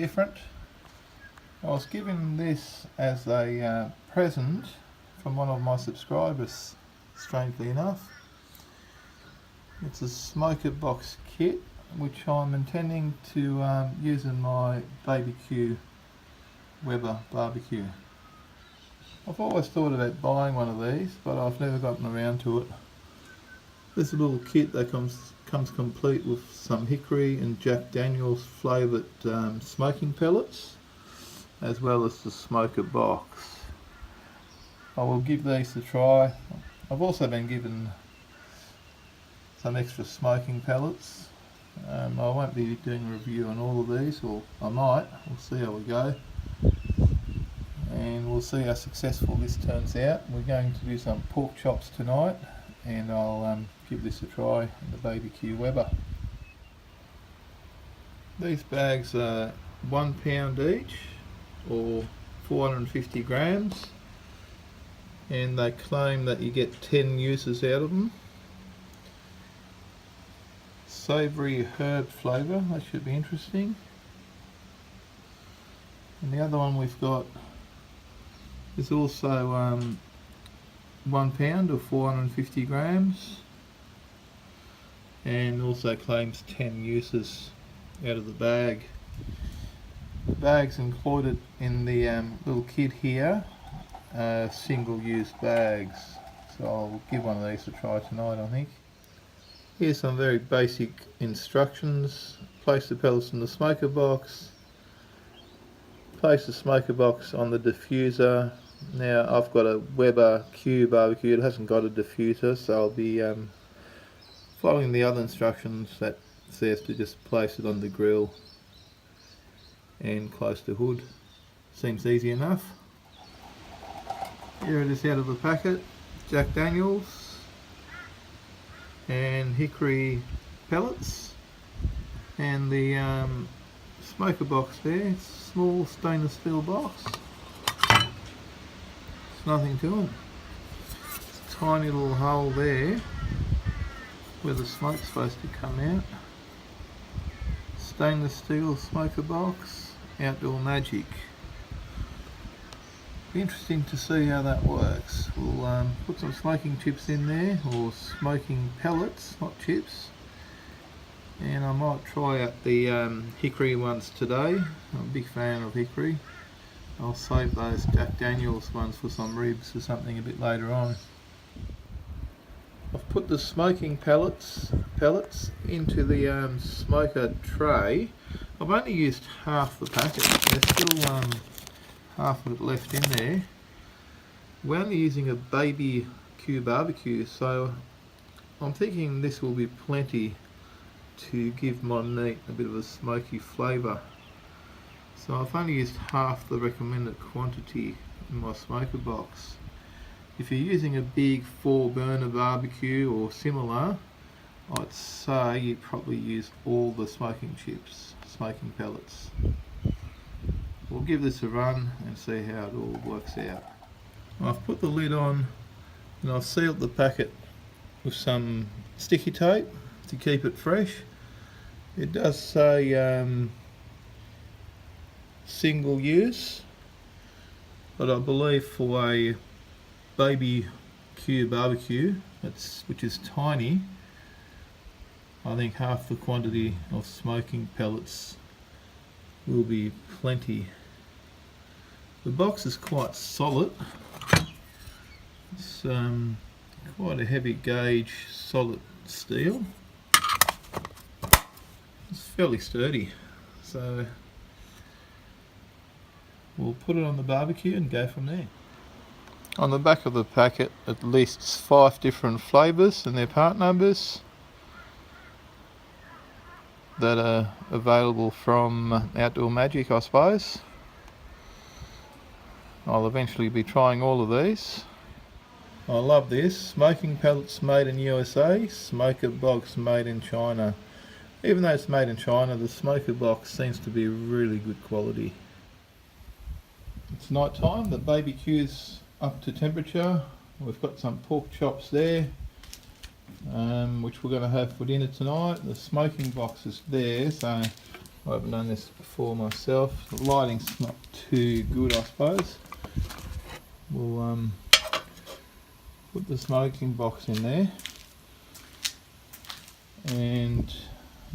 different. I was given this as a present from one of my subscribers, strangely enough. It's a smoker box kit which I'm intending to use in my BBQ Weber barbecue. I've always thought about buying one of these, but I've never gotten around to it. This little kit that comes complete with some hickory and Jack Daniel's flavoured smoking pellets, as well as the smoker box. I will give these a try. I've also been given some extra smoking pellets. I won't be doing a review on all of these, or I might. We'll see how we go, and we'll see how successful this turns out. We're going to do some pork chops tonight, and I'll give this a try in the BBQ Weber. These bags are £1 each, or 450 grams, and they claim that you get 10 uses out of them. Savoury herb flavour, that should be interesting. And the other one we've got is also £1 or 450 grams, and also claims 10 uses out of the bag. The bags included in the little kit here are single-use bags, so I'll give one of these a try tonight, I think. Here's some very basic instructions. Place the pellets in the smoker box. Place the smoker box on the diffuser. Now I've got a Weber Q barbecue, it hasn't got a diffuser, so I'll be following the other instructions that says to just place it on the grill and close the hood. Seems easy enough. Here it is out of the packet. Jack Daniel's and hickory pellets, and the smoker box there. It's a small stainless steel box. It's nothing to them. It's a tiny little hole there where the smoke's supposed to come out. Stainless steel smoker box, Outdoor Magic. Be interesting to see how that works. We'll put some smoking chips in there, or smoking pellets, not chips, and I might try out the hickory ones today. I'm a big fan of hickory. I'll save those Jack Daniel's ones for some ribs or something a bit later on. I've put the smoking pellets into the smoker tray. I've only used half the packet. There's still half of it left in there. We're only using a BBQ barbecue, so I'm thinking this will be plenty to give my meat a bit of a smoky flavour. So I've only used half the recommended quantity in my smoker box. If you're using a big 4-burner barbecue or similar, I'd say you probably use all the smoking chips, smoking pellets. We'll give this a run and see how it all works out. I've put the lid on and I've sealed the packet with some sticky tape to keep it fresh. It does say single use, but I believe for a BBQ barbecue, which is tiny, I think half the quantity of smoking pellets will be plenty. The box is quite solid. It's quite a heavy gauge solid steel. It's fairly sturdy, so we'll put it on the barbecue and go from there. On the back of the packet it lists 5 different flavours and their part numbers that are available from Outdoor Magic, I suppose. I'll eventually be trying all of these. I love this. Smoking pellets made in USA, smoker box made in China. Even though it's made in China, the smoker box seems to be really good quality. It's night time, the BBQ's up to temperature. We've got some pork chops there, which we're going to have for dinner tonight. The smoking box is there, so I haven't done this before myself. The lighting's not too good, I suppose. We'll put the smoking box in there, and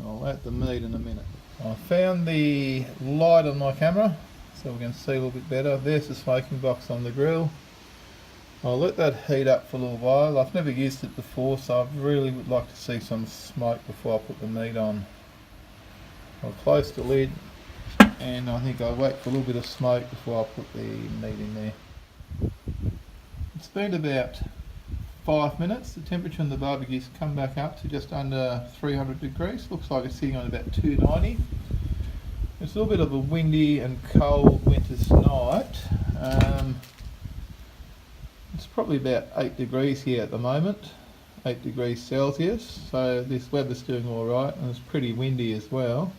I'll add the meat in a minute. I found the light on my camera so we can see a little bit better. There's the smoking box on the grill. I'll let that heat up for a little while. I've never used it before, so I really would like to see some smoke before I put the meat on. I'll close the lid, and I think I'll wait for a little bit of smoke before I put the meat in there. It's been about 5 minutes. The temperature on the barbecue's come back up to just under 300 degrees. Looks like it's sitting on about 290. It's a little bit of a windy and cold winter's night. It's probably about 8 degrees here at the moment, 8 degrees Celsius, so this weather's doing alright, and it's pretty windy as well.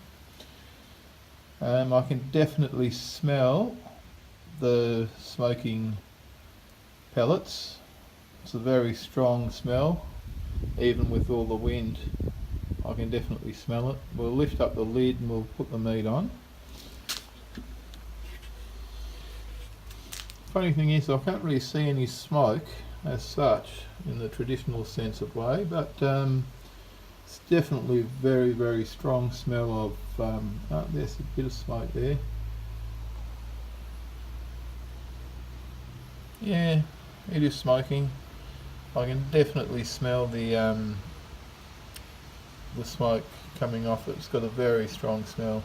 I can definitely smell the smoking pellets. It's a very strong smell, even with all the wind. I can definitely smell it. We'll lift up the lid and we'll put the meat on. Funny thing is, I can't really see any smoke as such in the traditional sense of way, but it's definitely a very, very strong smell of, oh, there's a bit of smoke there. Yeah, it is smoking. I can definitely smell the smoke coming off it. It's got a very strong smell.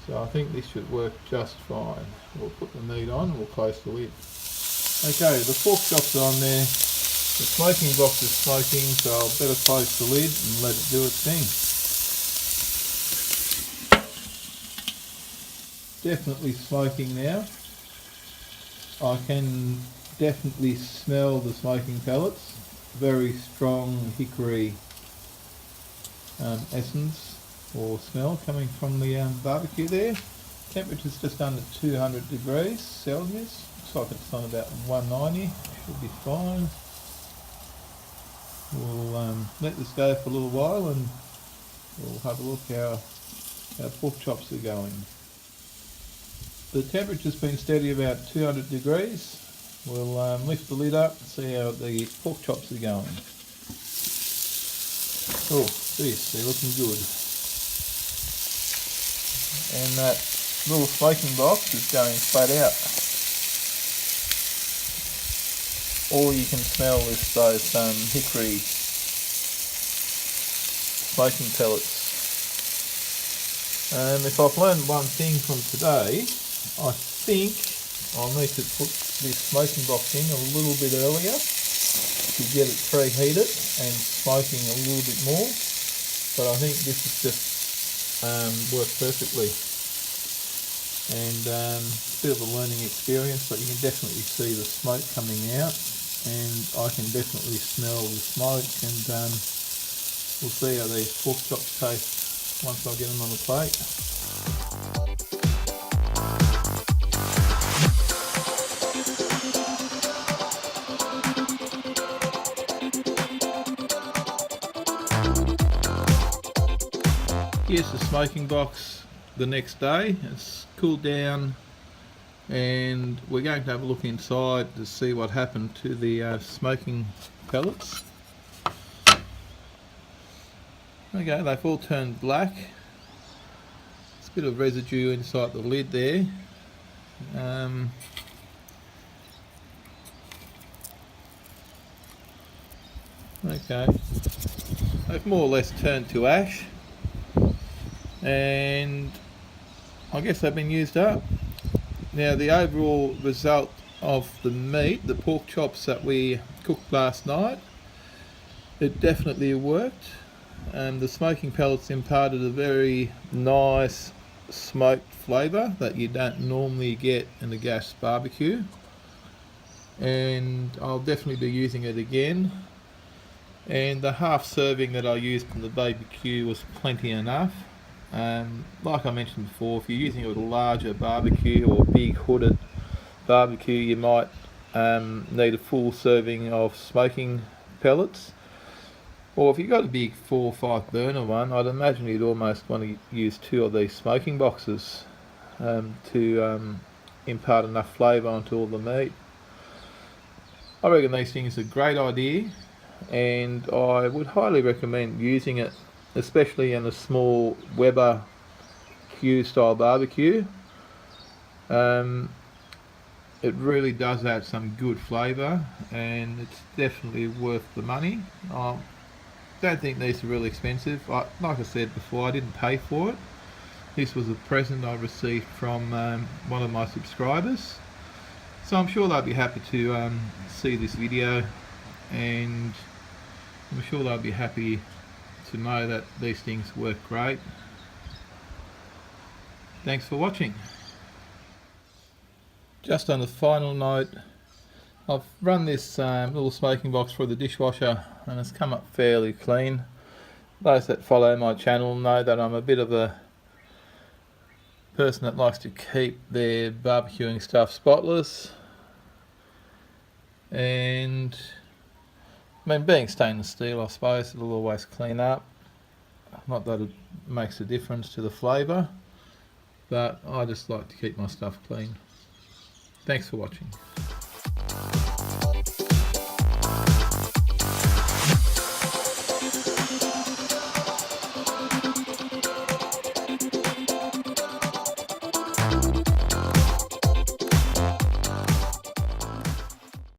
So I think this should work just fine. We'll put the meat on and we'll close the lid. Okay, the pork chops are on there. The smoking box is smoking, so I'll better close the lid and let it do its thing. Definitely smoking now. I can definitely smell the smoking pellets. Very strong hickory essence or smell coming from the barbecue there. Temperature's just under 200 degrees Celsius. Looks like it's on about 190. Should be fine. We'll let this go for a little while and we'll have a look how our pork chops are going. The temperature's been steady about 200 degrees. We'll lift the lid up and see how the pork chops are going. Oh, geez, they're looking good. And that little smoking box is going flat out. All you can smell is those hickory smoking pellets. If I've learned one thing from today, I think I'll need to put this smoking box in a little bit earlier to get it preheated and smoking a little bit more. But I think this has just worked perfectly. And it's a bit of a learning experience, but you can definitely see the smoke coming out, and I can definitely smell the smoke, and we'll see how these pork chops taste once I get them on the plate. Here's the smoking box the next day. It's cooled down and we're going to have a look inside to see what happened to the smoking pellets. Okay, they've all turned black. There's a bit of residue inside the lid there. Okay, they've more or less turned to ash, and I guess they've been used up. Now the overall result of the meat, the pork chops that we cooked last night, it definitely worked. The smoking pellets imparted a very nice smoked flavour that you don't normally get in a gas barbecue, and I'll definitely be using it again. And the half serving that I used from the BBQ was plenty enough. Like I mentioned before, if you're using it with a larger barbecue or big hooded barbecue, you might need a full serving of smoking pellets. Or if you've got a big 4 or 5 burner one, I'd imagine you'd almost want to use 2 of these smoking boxes to impart enough flavour onto all the meat. I reckon these things are a great idea, and I would highly recommend using it, especially in a small Weber Q style barbecue. It really does add some good flavour, and it's definitely worth the money. I don't think these are really expensive. Like I said before, I didn't pay for it. This was a present I received from one of my subscribers, so I'm sure they'll be happy to see this video, and I'm sure they'll be happy to know that these things work great. Thanks for watching. Just on a final note, I've run this little smoking box through the dishwasher and it's come up fairly clean. Those that follow my channel know that I'm a bit of a person that likes to keep their barbecuing stuff spotless, and I mean, being stainless steel, I suppose it'll always clean up. Not that it makes a difference to the flavour, but I just like to keep my stuff clean. Thanks for watching.